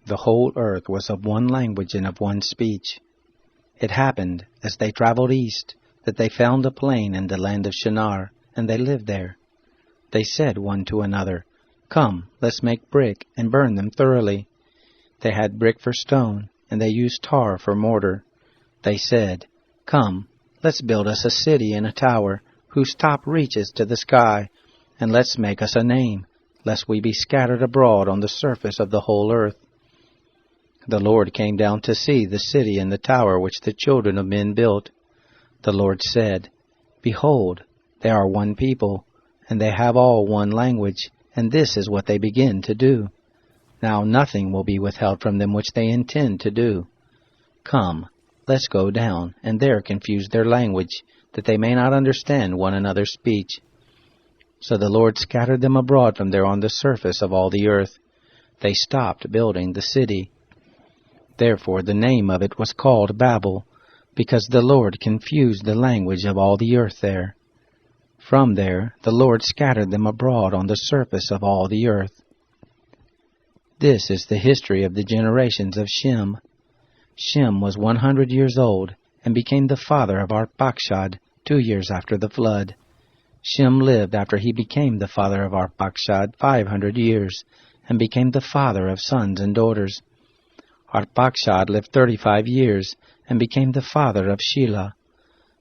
The whole earth was of one language and of one speech. It happened, as they traveled east, that they found a plain in the land of Shinar, and they lived there. They said one to another, "Come, let's make brick and burn them thoroughly." They had brick for stone, and they used tar for mortar. They said, "Come, let's build us a city and a tower, whose top reaches to the sky, and let's make us a name, lest we be scattered abroad on the surface of the whole earth." The Lord came down to see the city and the tower which the children of men built. The Lord said, "Behold, they are one people, and they have all one language, and this is what they begin to do. Now nothing will be withheld from them which they intend to do. Come, let's go down, and there confuse their language, that they may not understand one another's speech." So the Lord scattered them abroad from there on the surface of all the earth. They stopped building the city. Therefore the name of it was called Babel, because the Lord confused the language of all the earth there. From there the Lord scattered them abroad on the surface of all the earth. This is the history of the generations of Shem. Shem was 100 years old, and became the father of Arpachshad 2 years after the flood. Shem lived after he became the father of Arpachshad 500 years, and became the father of sons and daughters. Arpachshad lived 35 years, and became the father of Shelah.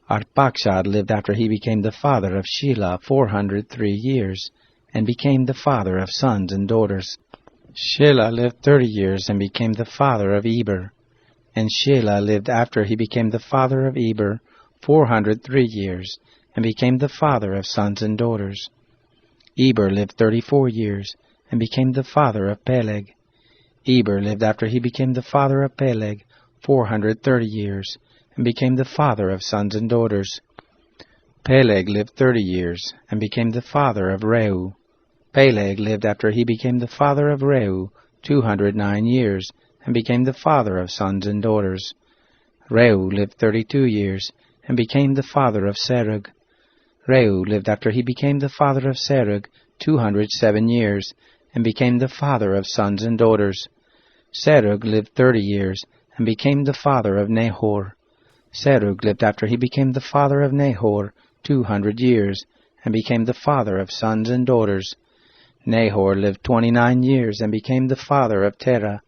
Arpachshad lived after he became the father of Shelah 403 years, and became the father of sons and daughters. Shelah lived 30 years, and became the father of Eber. And Shelah lived after he became the father of Eber 403 years, and became the father of sons and daughters. Eber lived 34 years, and became the father of Peleg. Eber lived after he became the father of Peleg 430 years, and became the father of sons and daughters. Peleg lived 30 years, and became the father of Reu. Peleg lived after he became the father of Reu 209 years, and became the father of sons and daughters. Reu lived 32 years, and became the father of Serug. Reu lived after he became the father of Serug 207 years, and became the father of sons and daughters. Serug lived 30 years, and became the father of Nahor. Serug lived after he became the father of Nahor 200 years, and became the father of sons and daughters. Nahor lived 29 years, and became the father of Terah.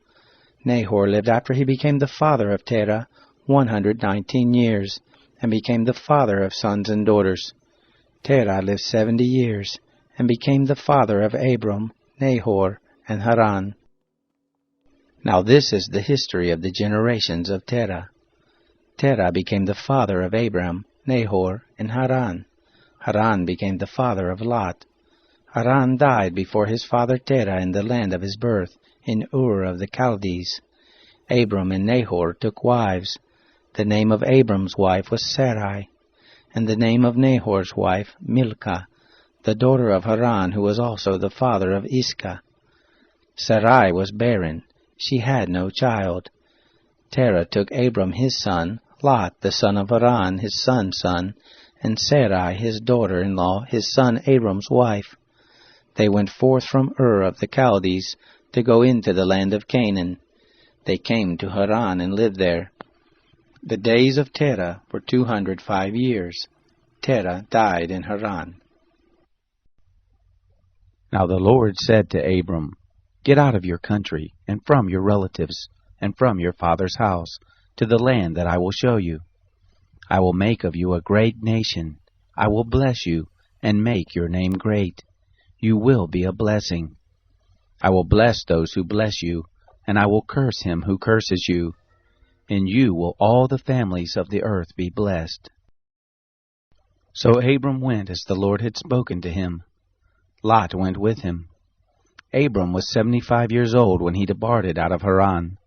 Nahor lived after he became the father of Terah 119 years, and became the father of sons and daughters. Terah lived 70 years, and became the father of Abram, Nahor, and Haran. Now this is the history of the generations of Terah. Terah became the father of Abram, Nahor, and Haran. Haran became the father of Lot. Haran died before his father Terah in the land of his birth, in Ur of the Chaldees. Abram and Nahor took wives. The name of Abram's wife was Sarai, and the name of Nahor's wife Milcah, the daughter of Haran, who was also the father of Iscah. Sarai was barren. She had no child. Terah took Abram his son, Lot the son of Haran his son's son, and Sarai his daughter-in-law, his son Abram's wife. They went forth from Ur of the Chaldees to go into the land of Canaan. They came to Haran and lived there. The days of Terah were 205 years. Terah died in Haran. Now the Lord said to Abram, "Get out of your country, and from your relatives, and from your father's house, to the land that I will show you. I will make of you a great nation. I will bless you, and make your name great. You will be a blessing. I will bless those who bless you, and I will curse him who curses you. In you will all the families of the earth be blessed." So Abram went as the Lord had spoken to him. Lot went with him. Abram was 75 years old when he departed out of Haran.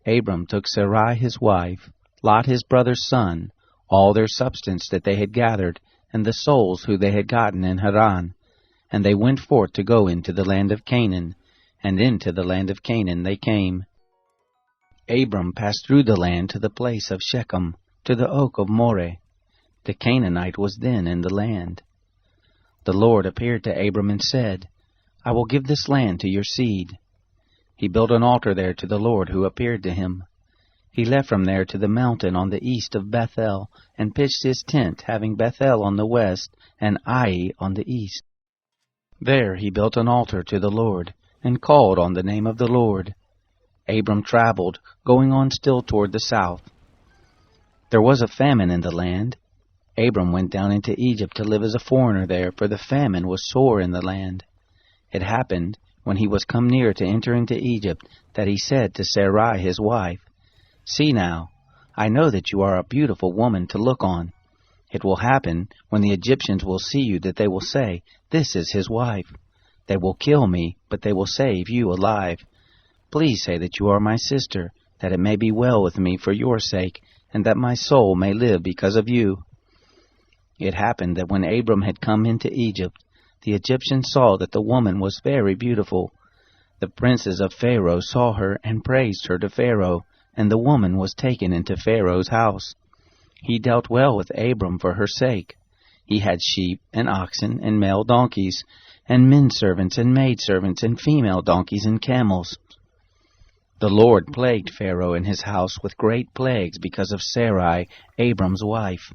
Abram took Sarai his wife, Lot his brother's son, all their substance that they had gathered, and the souls who they had gotten in Haran, and they went forth to go into the land of Canaan, and into the land of Canaan they came. Abram passed through the land to the place of Shechem, to the oak of Moreh. The Canaanite was then in the land. The Lord appeared to Abram and said, "I will give this land to your seed." he built an altar there to the Lord who appeared to him. He left from there to the mountain on the east of Bethel, and pitched his tent, having Bethel on the west and Ai on the east. There he built an altar to the Lord, and called on the name of the Lord. Abram traveled, going on still toward the south. There was a famine in the land. Abram went down into Egypt to live as a foreigner there, for the famine was sore in the land. It happened, when he was come near to enter into Egypt, that he said to Sarai his wife, See now, I know that you are a beautiful woman to look on. It will happen, when the Egyptians will see you, that they will say, This is his wife. They will kill me, but they will save you alive. Please say that you are my sister, that it may be well with me for your sake, and that my soul may live because of you. It happened that when Abram had come into Egypt, the Egyptians saw that the woman was very beautiful. The princes of Pharaoh saw her and praised her to Pharaoh, and the woman was taken into Pharaoh's house. He dealt well with Abram for her sake. He had sheep and oxen and male donkeys, and men servants and maid servants and female donkeys and camels. The Lord plagued Pharaoh and his house with great plagues because of Sarai, Abram's wife.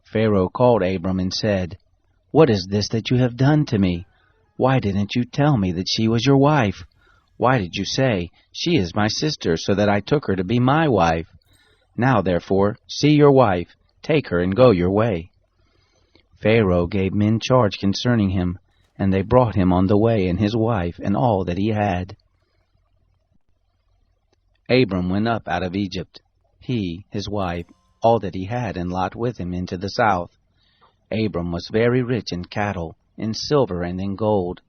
Pharaoh called Abram and said, What is this that you have done to me? Why didn't you tell me that she was your wife? Why did you say, She is my sister, so that I took her to be my wife? Now, therefore, see your wife, take her and go your way. Pharaoh gave men charge concerning him, and they brought him on the way, and his wife, and all that he had. Abram went up out of Egypt, he, his wife, all that he had, and Lot with him into the south. Abram was very rich in cattle, in silver, and in gold.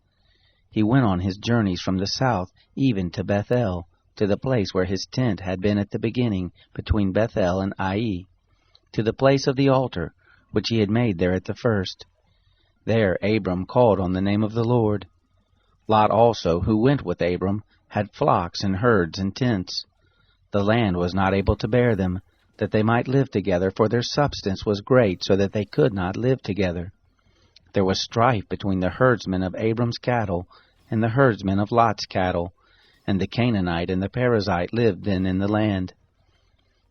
He went on his journeys from the south, even to Bethel, to the place where his tent had been at the beginning, between Bethel and Ai, to the place of the altar, which he had made there at the first. There Abram called on the name of the Lord. Lot also, who went with Abram, had flocks and herds and tents. The land was not able to bear them, that they might live together, for their substance was great, so that they could not live together. There was strife between the herdsmen of Abram's cattle and the herdsmen of Lot's cattle, and the Canaanite and the Perizzite lived then in the land.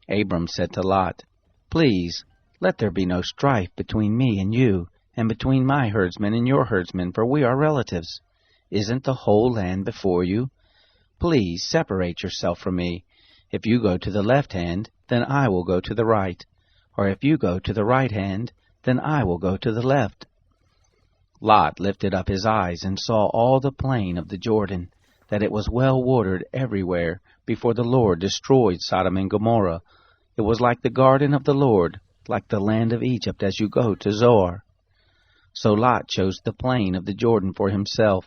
Abram said to Lot, Please, let there be no strife between me and you, and between my herdsmen and your herdsmen, for we are relatives. Isn't the whole land before you? Please separate yourself from me. If you go to the left hand, then I will go to the right. Or if you go to the right hand, then I will go to the left. Lot lifted up his eyes and saw all the plain of the Jordan, that it was well watered everywhere, before the Lord destroyed Sodom and Gomorrah. It was like the garden of the Lord, like the land of Egypt as you go to Zoar. So Lot chose the plain of the Jordan for himself.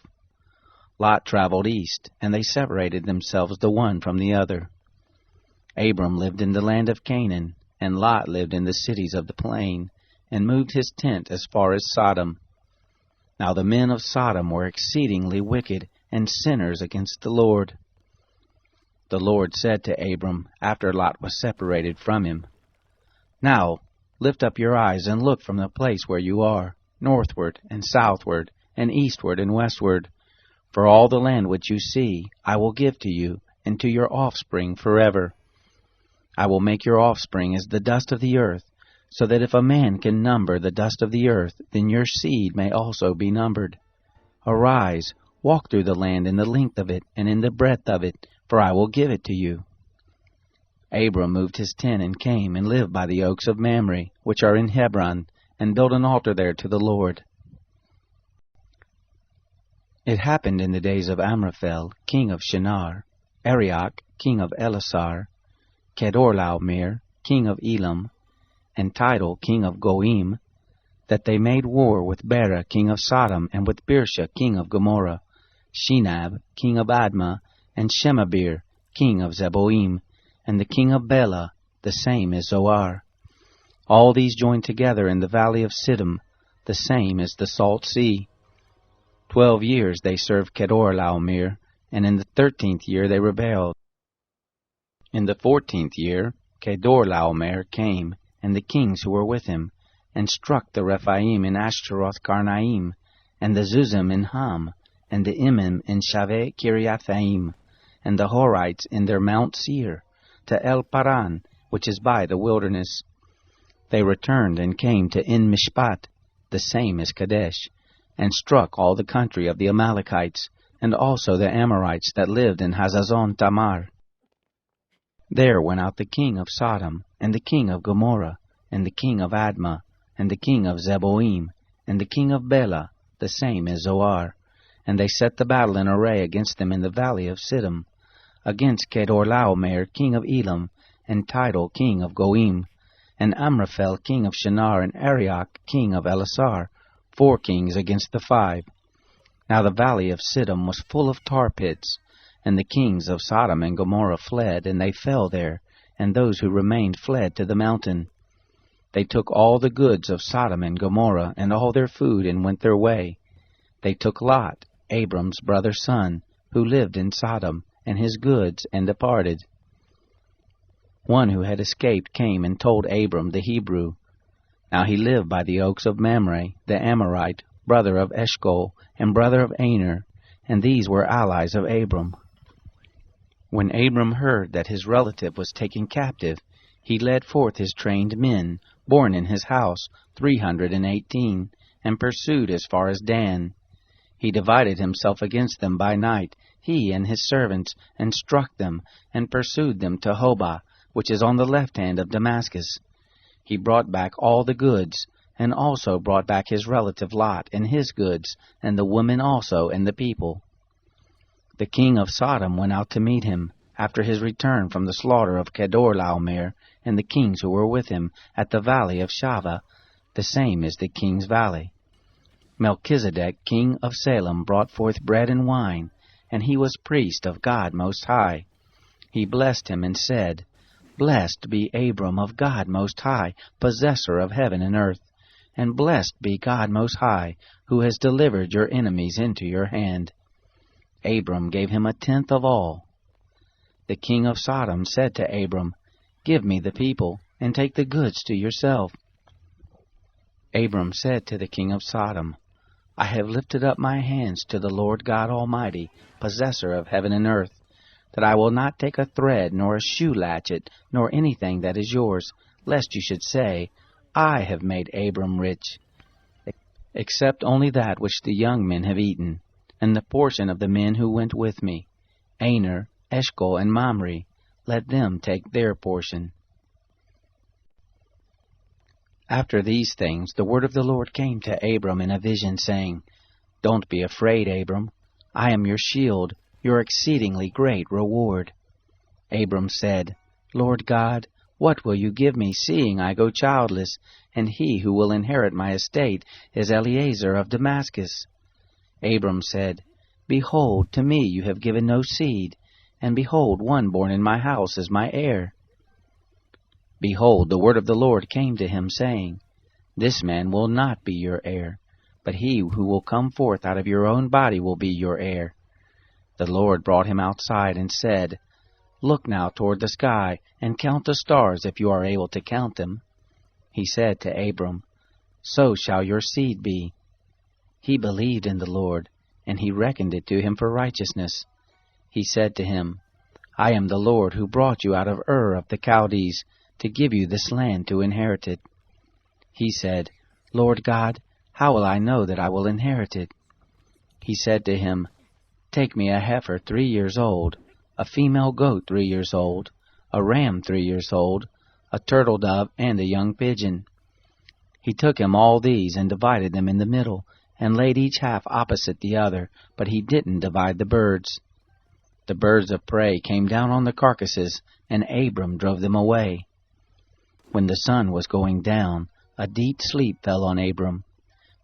Lot traveled east, and they separated themselves the one from the other. Abram lived in the land of Canaan, and Lot lived in the cities of the plain, and moved his tent as far as Sodom. Now the men of Sodom were exceedingly wicked, and sinners against the Lord. The Lord said to Abram, after Lot was separated from him, Now lift up your eyes and look from the place where you are, northward and southward, and eastward and westward. For all the land which you see I will give to you, and to your offspring forever. I will make your offspring as the dust of the earth, so that if a man can number the dust of the earth, then your seed may also be numbered. Arise, walk through the land in the length of it, and in the breadth of it, for I will give it to you. Abram moved his tent and came and lived by the oaks of Mamre, which are in Hebron, and built an altar there to the Lord. It happened in the days of Amraphel, king of Shinar, Arioch, king of Elasar, Kedorlaomer, king of Elam, and Tidal, king of Goim, that they made war with Bera, king of Sodom, and with Birsha, king of Gomorrah, Shinab, king of Admah, and Shemabir, king of Zeboim, and the king of Bela, the same is Zoar. All these joined together in the valley of Siddim, the same is the salt sea. 12 years they served Kedorlaomer, and in the 13th year they rebelled. In the 14th year Kedorlaomer came, and the kings who were with him, and struck the Rephaim in Ashtaroth Karnaim, and the Zuzim in Ham, and the Imim in Shaveh Kiriathaim, and the Horites in their Mount Seir, to El Paran, which is by the wilderness. They returned and came to En Mishpat, the same as Kadesh, and struck all the country of the Amalekites, and also the Amorites that lived in Hazazon Tamar. There went out the king of Sodom, and the king of Gomorrah, and the king of Admah, and the king of Zeboim, and the king of Bela, the same as Zoar, and they set the battle in array against them in the valley of Siddim, against Kedorlaomer king of Elam, and Tidal king of Goim, and Amraphel king of Shinar, and Arioch king of Elasar, 4 kings against the 5. Now the valley of Siddim was full of tar pits, and the kings of Sodom and Gomorrah fled, and they fell there, and those who remained fled to the mountain. They took all the goods of Sodom and Gomorrah, and all their food, and went their way. They took Lot, Abram's brother's son, who lived in Sodom, and his goods, and departed. One who had escaped came and told Abram the Hebrew. Now he lived by the oaks of Mamre, the Amorite, brother of Eshcol, and brother of Aner, and these were allies of Abram. When Abram heard that his relative was taken captive, he led forth his trained men, born in his house, 318, and pursued as far as Dan. He divided himself against them by night, he and his servants, and struck them, and pursued them to Hobah, which is on the left hand of Damascus. He brought back all the goods, and also brought back his relative Lot and his goods, and the women also and the people. The king of Sodom went out to meet him, after his return from the slaughter of Kedorlaomer, and the kings who were with him, at the valley of Shaveh, the same is the king's valley. Melchizedek, king of Salem, brought forth bread and wine, and he was priest of God Most High. He blessed him and said, Blessed be Abram of God Most High, possessor of heaven and earth, and blessed be God Most High, who has delivered your enemies into your hand. Abram gave him 1/10 of all. The king of Sodom said to Abram, Give me the people, and take the goods to yourself. Abram said to the king of Sodom, I have lifted up my hands to the Lord God Almighty, possessor of heaven and earth, that I will not take a thread, nor a shoe latchet, nor anything that is yours, lest you should say, I have made Abram rich, except only that which the young men have eaten, and the portion of the men who went with me, Aner, Eshcol, and Mamre, let them take their portion. After these things the word of the Lord came to Abram in a vision, saying, Don't be afraid, Abram. I am your shield, your exceedingly great reward. Abram said, Lord God, what will you give me, seeing I go childless, and he who will inherit my estate is Eliezer of Damascus? Abram said, Behold, to me you have given no seed, and behold, one born in my house is my heir. Behold, the word of the Lord came to him, saying, This man will not be your heir, but he who will come forth out of your own body will be your heir. The Lord brought him outside and said, Look now toward the sky, and count the stars if you are able to count them. He said to Abram, So shall your seed be. He believed in the Lord, and he reckoned it to him for righteousness. He said to him, I am the Lord who brought you out of Ur of the Chaldees, to give you this land to inherit it. He said, Lord God, how will I know that I will inherit it? He said to him, Take me a heifer 3 years old, a female goat 3 years old, a ram 3 years old, a turtle dove, and a young pigeon. He took him all these and divided them in the middle, and laid each half opposite the other, but he didn't divide the birds. The birds of prey came down on the carcasses, and Abram drove them away. When the sun was going down, a deep sleep fell on Abram.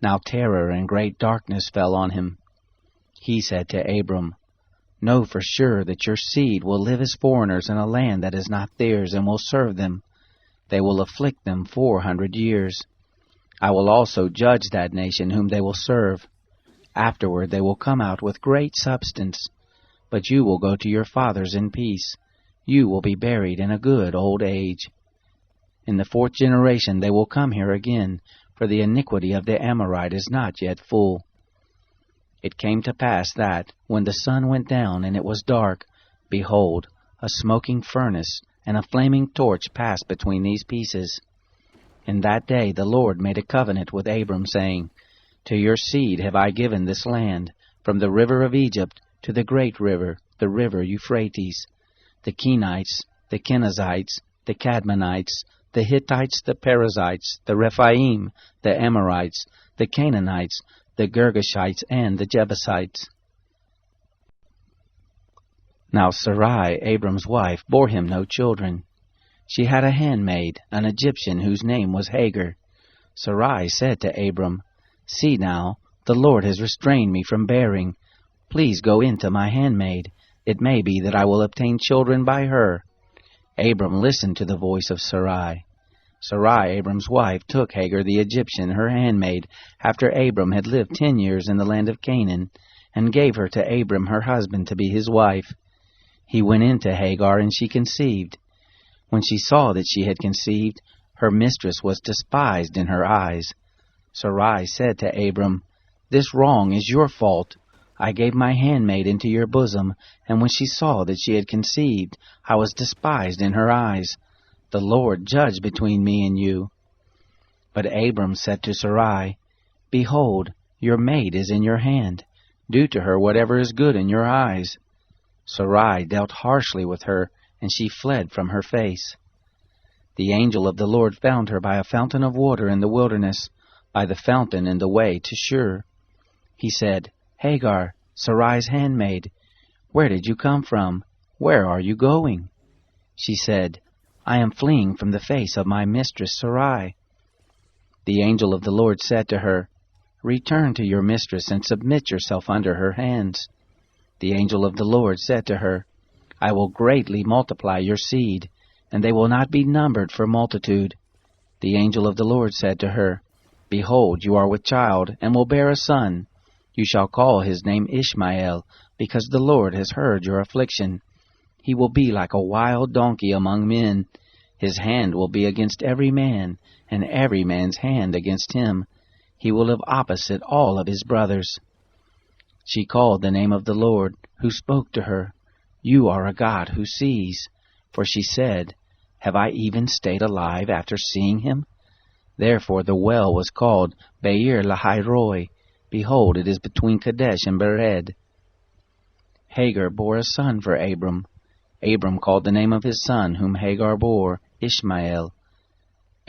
Now terror and great darkness fell on him. He said to Abram, Know for sure that your seed will live as foreigners in a land that is not theirs, and will serve them. They will afflict them 400 years. I will also judge that nation whom they will serve. Afterward they will come out with great substance. But you will go to your fathers in peace. You will be buried in a good old age. In the 4th generation they will come here again, for the iniquity of the Amorite is not yet full. It came to pass that, when the sun went down and it was dark, Behold, a smoking furnace and a flaming torch passed between these pieces. In that day the Lord made a covenant with Abram, saying, To your seed have I given this land, from the river of Egypt to the great river, the river Euphrates. The Kenites, the Kenizzites, the Cadmonites, the Hittites, the Perizzites, the Rephaim, the Amorites, the Canaanites, the Girgashites, and the Jebusites. Now Sarai, Abram's wife, bore him no children. She had a handmaid, an Egyptian, whose name was Hagar. Sarai said to Abram, See now, the Lord has restrained me from bearing. Please go in to my handmaid. It may be that I will obtain children by her. Abram listened to the voice of Sarai. Sarai, Abram's wife, took Hagar the Egyptian, her handmaid, after Abram had lived 10 years in the land of Canaan, and gave her to Abram her husband to be his wife. He went in to Hagar, and she conceived. When she saw that she had conceived, her mistress was despised in her eyes. Sarai said to Abram, This wrong is your fault. I gave my handmaid into your bosom, and when she saw that she had conceived, I was despised in her eyes. The Lord judge between me and you. But Abram said to Sarai, Behold, your maid is in your hand. Do to her whatever is good in your eyes. Sarai dealt harshly with her, and she fled from her face. The angel of the Lord found her by a fountain of water in the wilderness, by the fountain in the way to Shur. He said, Hagar, Sarai's handmaid, where did you come from? Where are you going? She said, I am fleeing from the face of my mistress Sarai. The angel of the Lord said to her, Return to your mistress and submit yourself under her hands. The angel of the Lord said to her, I will greatly multiply your seed, and they will not be numbered for multitude. The angel of the Lord said to her, Behold, you are with child, and will bear a son. You shall call his name Ishmael, because the Lord has heard your affliction. He will be like a wild donkey among men. His hand will be against every man, and every man's hand against him. He will live opposite all of his brothers. She called the name of the Lord, who spoke to her, You are a God who sees. For she said, Have I even stayed alive after seeing him? Therefore the well was called Beer Lahai-roi. Behold, it is between Kadesh and Bered. Hagar bore a son for Abram. Abram called the name of his son, whom Hagar bore, Ishmael.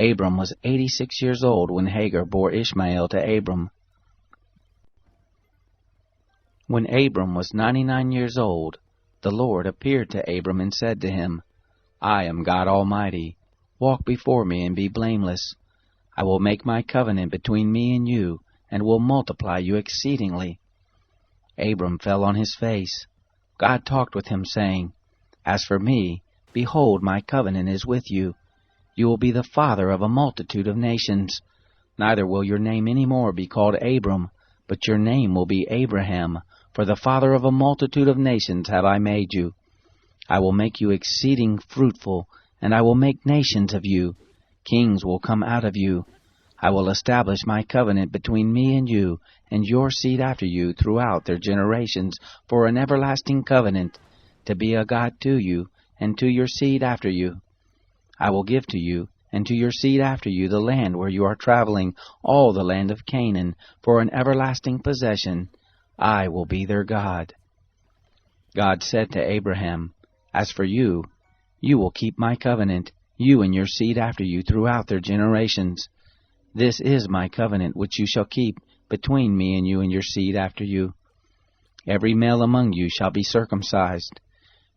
Abram was 86 years old when Hagar bore Ishmael to Abram. When Abram was 99 years old, the Lord appeared to Abram and said to him, I am God Almighty. Walk before me and be blameless. I will make my covenant between me and you, and will multiply you exceedingly. Abram fell on his face. God talked with him, saying, As for me, behold, my covenant is with you. You will be the father of a multitude of nations. Neither will your name any more be called Abram, but your name will be Abraham, for the father of a multitude of nations have I made you. I will make you exceeding fruitful, and I will make nations of you. Kings will come out of you. I will establish my covenant between me and you, and your seed after you throughout their generations, for an everlasting covenant, to be a God to you, and to your seed after you. I will give to you, and to your seed after you, the land where you are traveling, all the land of Canaan, for an everlasting possession. I will be their God. God said to Abraham, As for you, you will keep my covenant, you and your seed after you throughout their generations. This is my covenant which you shall keep between me and you and your seed after you. Every male among you shall be circumcised.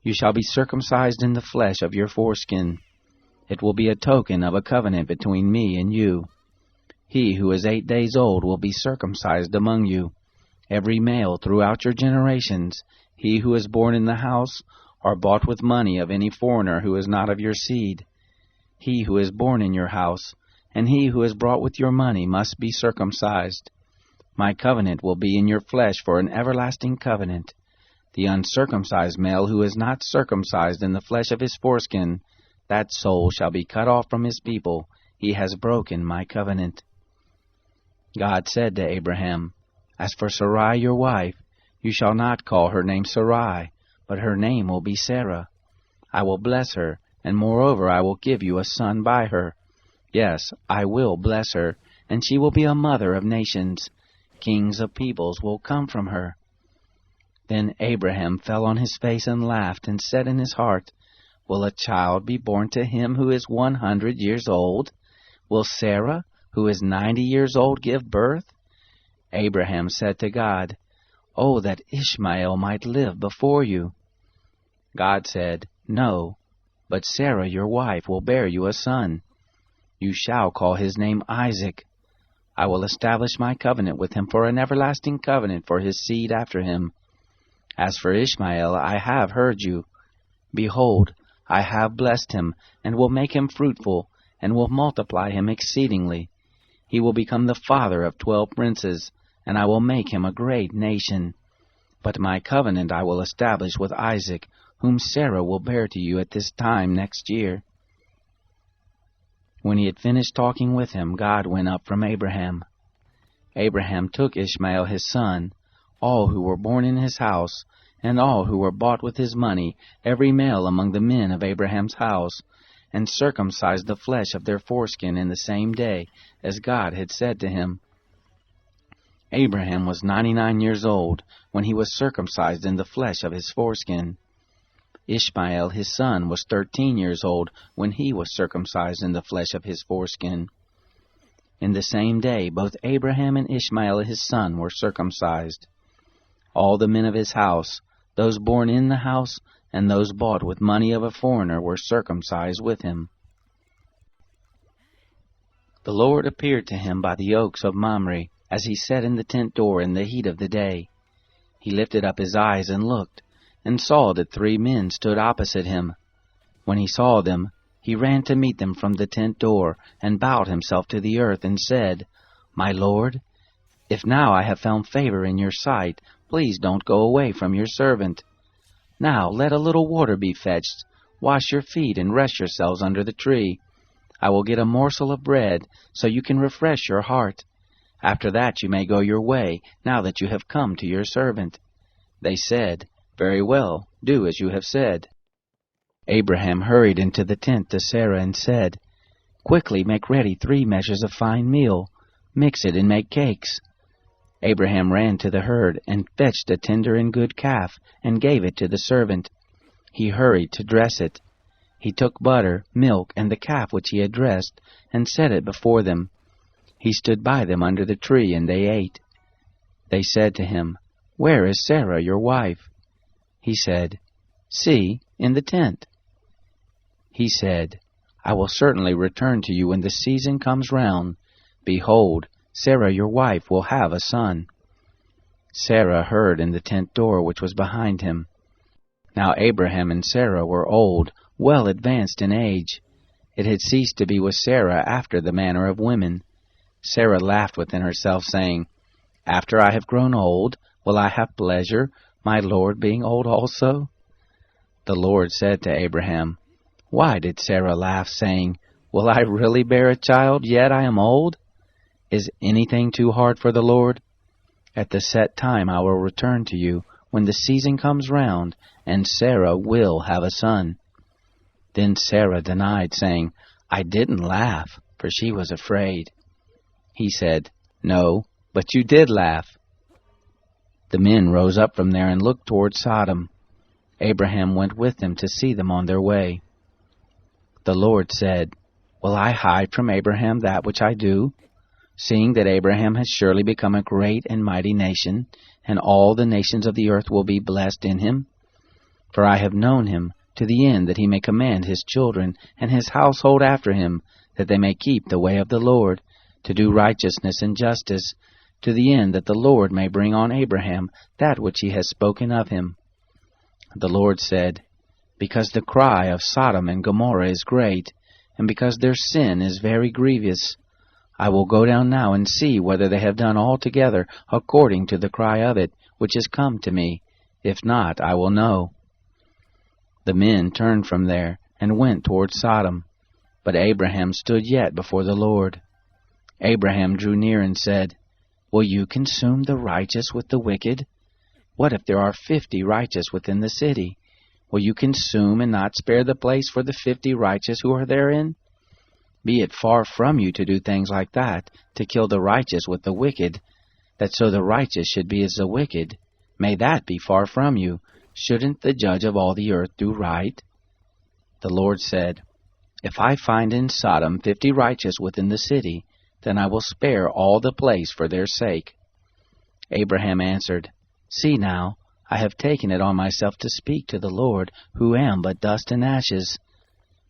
You shall be circumcised in the flesh of your foreskin. It will be a token of a covenant between me and you. He who is 8 days old will be circumcised among you. Every male throughout your generations, he who is born in the house, or bought with money of any foreigner who is not of your seed. He who is born in your house, and he who is brought with your money must be circumcised. My covenant will be in your flesh for an everlasting covenant. The uncircumcised male who is not circumcised in the flesh of his foreskin, that soul shall be cut off from his people. He has broken my covenant. God said to Abraham, As for Sarai your wife, you shall not call her name Sarai, but her name will be Sarah. I will bless her, and moreover I will give you a son by her. Yes, I will bless her, and she will be a mother of nations. Kings of peoples will come from her." Then Abraham fell on his face and laughed, and said in his heart, "Will a child be born to him who is 100 years old? Will Sarah, who is 90 years old, give birth?" Abraham said to God, "Oh, that Ishmael might live before you." God said, "No, but Sarah your wife will bear you a son. You shall call his name Isaac. I will establish my covenant with him for an everlasting covenant for his seed after him. As for Ishmael, I have heard you. Behold, I have blessed him, and will make him fruitful, and will multiply him exceedingly. He will become the father of 12 princes, and I will make him a great nation. But my covenant I will establish with Isaac, whom Sarah will bear to you at this time next year." When he had finished talking with him, God went up from Abraham. Abraham took Ishmael his son, all who were born in his house, and all who were bought with his money, every male among the men of Abraham's house, and circumcised the flesh of their foreskin in the same day, as God had said to him. Abraham was 99 years old when he was circumcised in the flesh of his foreskin. Ishmael his son was 13 years old when he was circumcised in the flesh of his foreskin. In the same day both Abraham and Ishmael his son were circumcised. All the men of his house, those born in the house and those bought with money of a foreigner, were circumcised with him. The Lord appeared to him by the oaks of Mamre, as he sat in the tent door in the heat of the day. He lifted up his eyes and looked, and saw that 3 men stood opposite him. When he saw them, he ran to meet them from the tent door, and bowed himself to the earth, and said, "My Lord, if now I have found favor in your sight, please don't go away from your servant. Now let a little water be fetched. Wash your feet and rest yourselves under the tree. I will get a morsel of bread, so you can refresh your heart. After that you may go your way, now that you have come to your servant." They said, "Very well, do as you have said." Abraham hurried into the tent to Sarah and said, "Quickly make ready 3 measures of fine meal. Mix it and make cakes." Abraham ran to the herd and fetched a tender and good calf and gave it to the servant. He hurried to dress it. He took butter, milk, and the calf which he had dressed, and set it before them. He stood by them under the tree, and they ate. They said to him, "Where is Sarah, your wife?" He said, "See, in the tent." He said, "I will certainly return to you when the season comes round. Behold, Sarah your wife will have a son." Sarah heard in the tent door which was behind him. Now Abraham and Sarah were old, well advanced in age. It had ceased to be with Sarah after the manner of women. Sarah laughed within herself, saying, "After I have grown old, will I have pleasure, my Lord being old also?" The Lord said to Abraham, "Why did Sarah laugh, saying, 'Will I really bear a child, yet I am old?' Is anything too hard for the Lord? At the set time I will return to you, when the season comes round, and Sarah will have a son." Then Sarah denied, saying, "I didn't laugh," for she was afraid. He said, "No, but you did laugh." The men rose up from there and looked toward Sodom. Abraham went with them to see them on their way. The Lord said, "Will I hide from Abraham that which I do? Seeing that Abraham has surely become a great and mighty nation, and all the nations of the earth will be blessed in him. For I have known him, to the end that he may command his children and his household after him, that they may keep the way of the Lord, to do righteousness and justice, to the end that the Lord may bring on Abraham that which he has spoken of him." The Lord said, "Because the cry of Sodom and Gomorrah is great, and because their sin is very grievous, I will go down now and see whether they have done altogether according to the cry of it, which has come to me. If not, I will know." The men turned from there and went toward Sodom, but Abraham stood yet before the Lord. Abraham drew near and said, "Will you consume the righteous with the wicked? What if there are 50 righteous within the city? Will you consume and not spare the place for the 50 righteous who are therein? Be it far from you to do things like that, to kill the righteous with the wicked, that so the righteous should be as the wicked. May that be far from you. Shouldn't the judge of all the earth do right? The Lord said, If I find in Sodom 50 righteous within the city, then I will spare all the place for their sake. Abraham answered, See now, I have taken it on myself to speak to the Lord, who am but dust and ashes.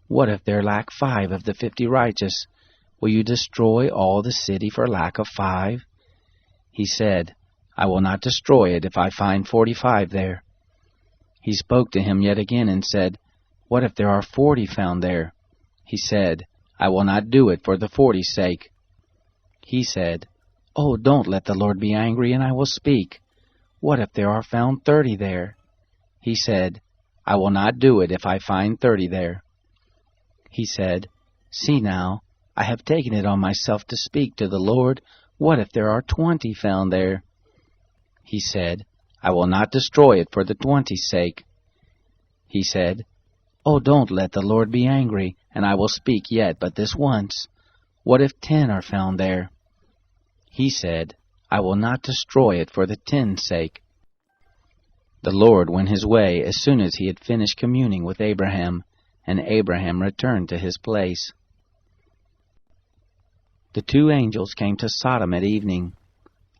What if there lack 5 of the 50 righteous? Will you destroy all the city for lack of 5? He said, I will not destroy it if I find 45 there. He spoke to him yet again and said, What if there are 40 found there? He said, I will not do it for the 40's sake. He said, Oh, don't let the Lord be angry, and I will speak. What if there are found 30 there? He said, I will not do it if I find 30 there. He said, See now, I have taken it on myself to speak to the Lord. What if there are 20 found there? He said, I will not destroy it for the 20's sake. He said, Oh, don't let the Lord be angry, and I will speak yet but this once. What if 10 are found there? He said, I will not destroy it for the 10's sake. The Lord went his way as soon as he had finished communing with Abraham, and Abraham returned to his place. The 2 angels came to Sodom at evening.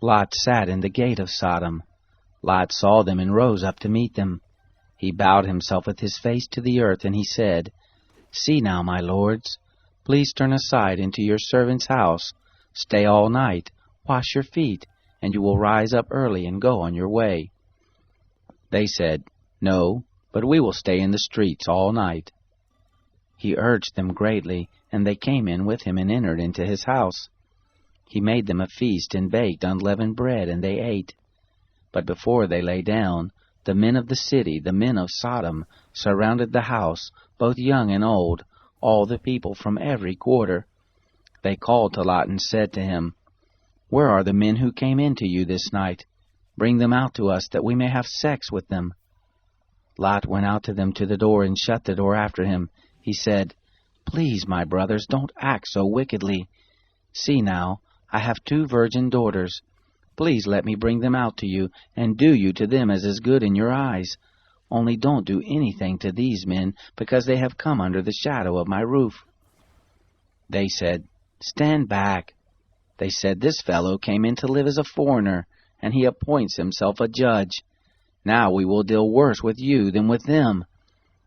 Lot sat in the gate of Sodom. Lot saw them and rose up to meet them. He bowed himself with his face to the earth, and he said, See now, my lords, please turn aside into your servant's house. Stay all night, wash your feet, and you will rise up early and go on your way. They said, No, but we will stay in the streets all night. He urged them greatly, and they came in with him and entered into his house. He made them a feast and baked unleavened bread, and they ate. But before they lay down, the men of the city, the men of Sodom, surrounded the house, both young and old, all the people from every quarter. They called to Lot and said to him, Where are the men who came in to you this night? Bring them out to us, that we may have sex with them. Lot went out to them to the door and shut the door after him. He said, Please, my brothers, don't act so wickedly. See now, I have 2 virgin daughters. Please let me bring them out to you, and do you to them as is good in your eyes. Only don't do anything to these men, because they have come under the shadow of my roof. They said, Stand back. They said, This fellow came in to live as a foreigner, and he appoints himself a judge. Now we will deal worse with you than with them.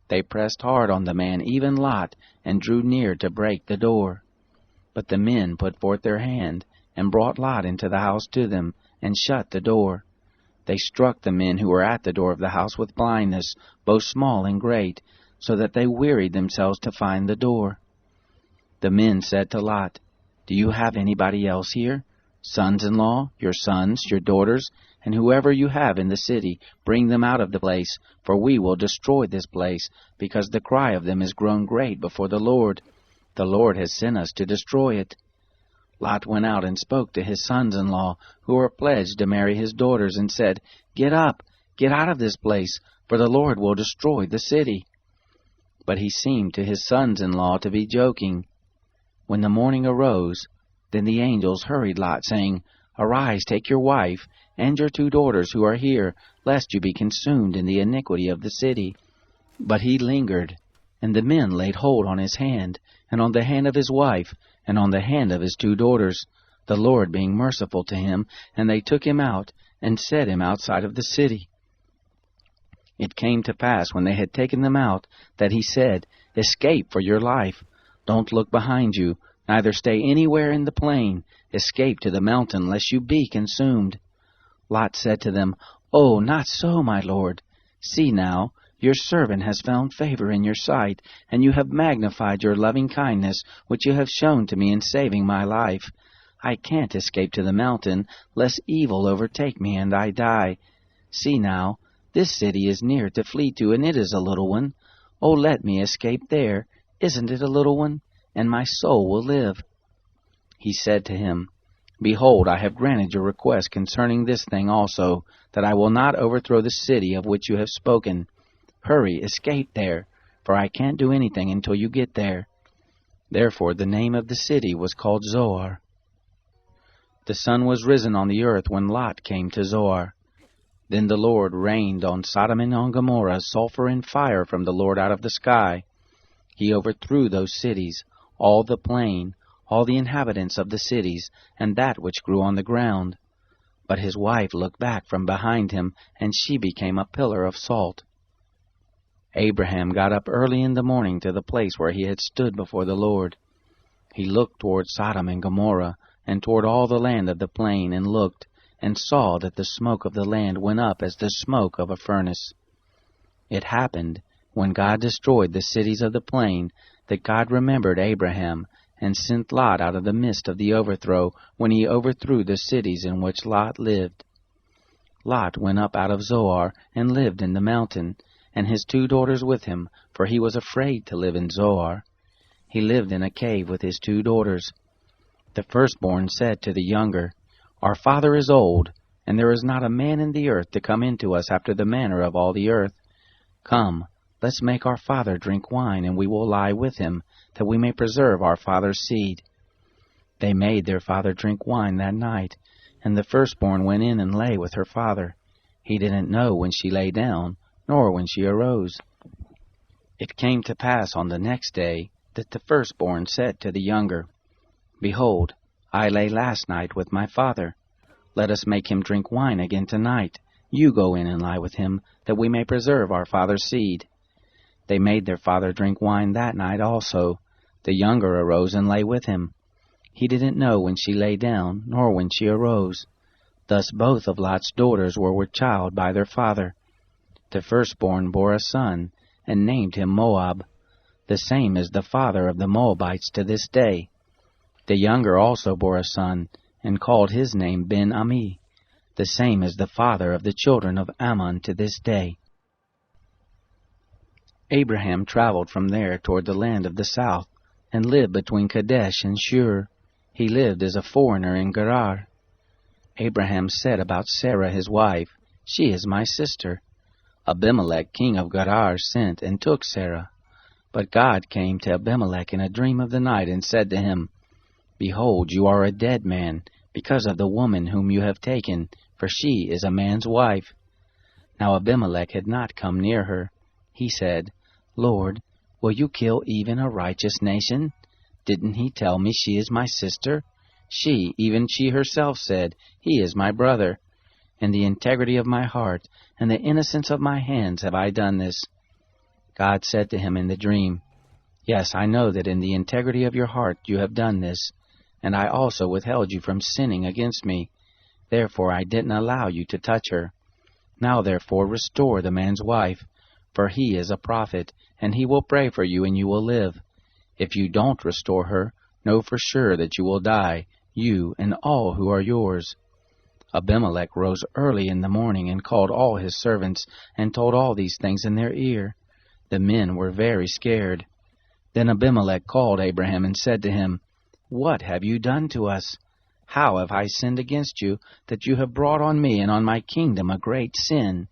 They pressed hard on the man, even Lot, and drew near to break the door. But the men put forth their hand, and brought Lot into the house to them, and shut the door. They struck the men who were at the door of the house with blindness, both small and great, so that they wearied themselves to find the door. The men said to Lot, Do you have anybody else here? Sons-in-law, your sons, your daughters, and whoever you have in the city, bring them out of the place, for we will destroy this place, because the cry of them is grown great before the Lord. The Lord has sent us to destroy it. Lot went out and spoke to his sons-in-law, who were pledged to marry his daughters, and said, Get up, get out of this place, for the Lord will destroy the city. But he seemed to his sons-in-law to be joking. When the morning arose, then the angels hurried Lot, saying, Arise, take your wife, and your 2 daughters who are here, lest you be consumed in the iniquity of the city. But he lingered, and the men laid hold on his hand, and on the hand of his wife, and on the hand of his 2 daughters, the Lord being merciful to him, and they took him out, and set him outside of the city. It came to pass, when they had taken them out, that he said, Escape for your life. Don't look behind you, neither stay anywhere in the plain. Escape to the mountain, lest you be consumed. Lot said to them, Oh, not so, my lord. See now, your servant has found favor in your sight, and you have magnified your loving kindness, which you have shown to me in saving my life. I can't escape to the mountain, lest evil overtake me and I die. See now, this city is near to flee to, and it is a little one. Oh, let me escape there. Isn't it a little one? And my soul will live. He said to him, Behold, I have granted your request concerning this thing also, that I will not overthrow the city of which you have spoken. Hurry, escape there, for I can't do anything until you get there." Therefore the name of the city was called Zoar. The sun was risen on the earth when Lot came to Zoar. Then the Lord rained on Sodom and on Gomorrah sulfur and fire from the Lord out of the sky. He overthrew those cities, all the plain, all the inhabitants of the cities, and that which grew on the ground. But his wife looked back from behind him, and she became a pillar of salt. Abraham got up early in the morning to the place where he had stood before the Lord. He looked toward Sodom and Gomorrah, and toward all the land of the plain, and looked, and saw that the smoke of the land went up as the smoke of a furnace. It happened, when God destroyed the cities of the plain, that God remembered Abraham, and sent Lot out of the midst of the overthrow, when he overthrew the cities in which Lot lived. Lot went up out of Zoar, and lived in the mountain, and his 2 daughters with him, for he was afraid to live in Zoar. He lived in a cave with his 2 daughters. The firstborn said to the younger, "Our father is old, and there is not a man in the earth to come into us after the manner of all the earth. Come, let's make our father drink wine, and we will lie with him, that we may preserve our father's seed." They made their father drink wine that night, and the firstborn went in and lay with her father. He didn't know when she lay down, nor when she arose. It came to pass on the next day that the firstborn said to the younger, "Behold, I lay last night with my father. Let us make him drink wine again tonight. You go in and lie with him, that we may preserve our father's seed." They made their father drink wine that night also. The younger arose and lay with him. He didn't know when she lay down, nor when she arose. Thus both of Lot's daughters were with child by their father. The firstborn bore a son, and named him Moab. The same is the father of the Moabites to this day. The younger also bore a son, and called his name Ben-Ami. The same is the father of the children of Ammon to this day. Abraham traveled from there toward the land of the south, and lived between Kadesh and Shur. He lived as a foreigner in Gerar. Abraham said about Sarah his wife, "She is my sister." Abimelech king of Gerar sent and took Sarah. But God came to Abimelech in a dream of the night, and said to him, "Behold, you are a dead man, because of the woman whom you have taken, for she is a man's wife." Now Abimelech had not come near her. He said, "Lord, will you kill even a righteous nation? Didn't he tell me she is my sister? She, even she herself said, he is my brother. In the integrity of my heart and the innocence of my hands have I done this." God said to him in the dream, "Yes, I know that in the integrity of your heart you have done this, and I also withheld you from sinning against me. Therefore I didn't allow you to touch her. Now therefore restore the man's wife, for he is a prophet, and he will pray for you, and you will live. If you don't restore her, know for sure that you will die, you and all who are yours." Abimelech rose early in the morning, and called all his servants, and told all these things in their ear. The men were very scared. Then Abimelech called Abraham, and said to him, "What have you done to us? How have I sinned against you, that you have brought on me and on my kingdom a great sin?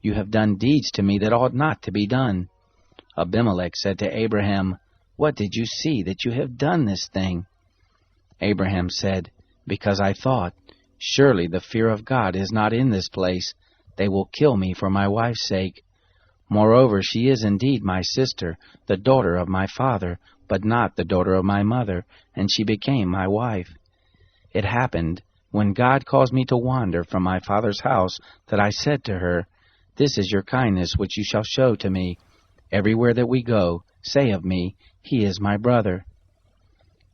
You have done deeds to me that ought not to be done." Abimelech said to Abraham, "What did you see that you have done this thing?" Abraham said, "Because I thought, surely the fear of God is not in this place. They will kill me for my wife's sake. Moreover, she is indeed my sister, the daughter of my father, but not the daughter of my mother, and she became my wife. It happened, when God caused me to wander from my father's house, that I said to her, 'This is your kindness which you shall show to me. Everywhere that we go, say of me, he is my brother.'"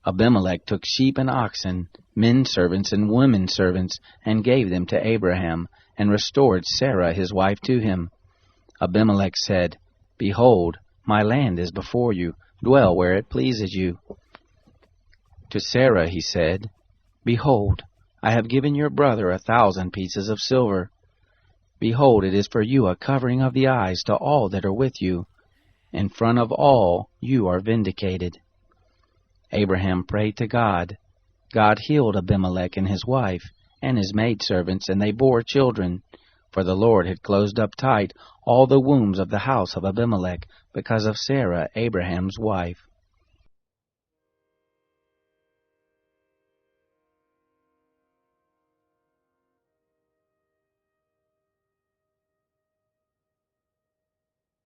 Abimelech took sheep and oxen, men servants and women servants, and gave them to Abraham, and restored Sarah his wife to him. Abimelech said, "Behold, my land is before you. Dwell where it pleases you." To Sarah he said, "Behold, I have given your brother 1,000 pieces of silver. Behold, it is for you a covering of the eyes to all that are with you. In front of all you are vindicated." Abraham prayed to God. God healed Abimelech and his wife, and his maidservants, and they bore children. For the Lord had closed up tight all the wombs of the house of Abimelech, because of Sarah, Abraham's wife.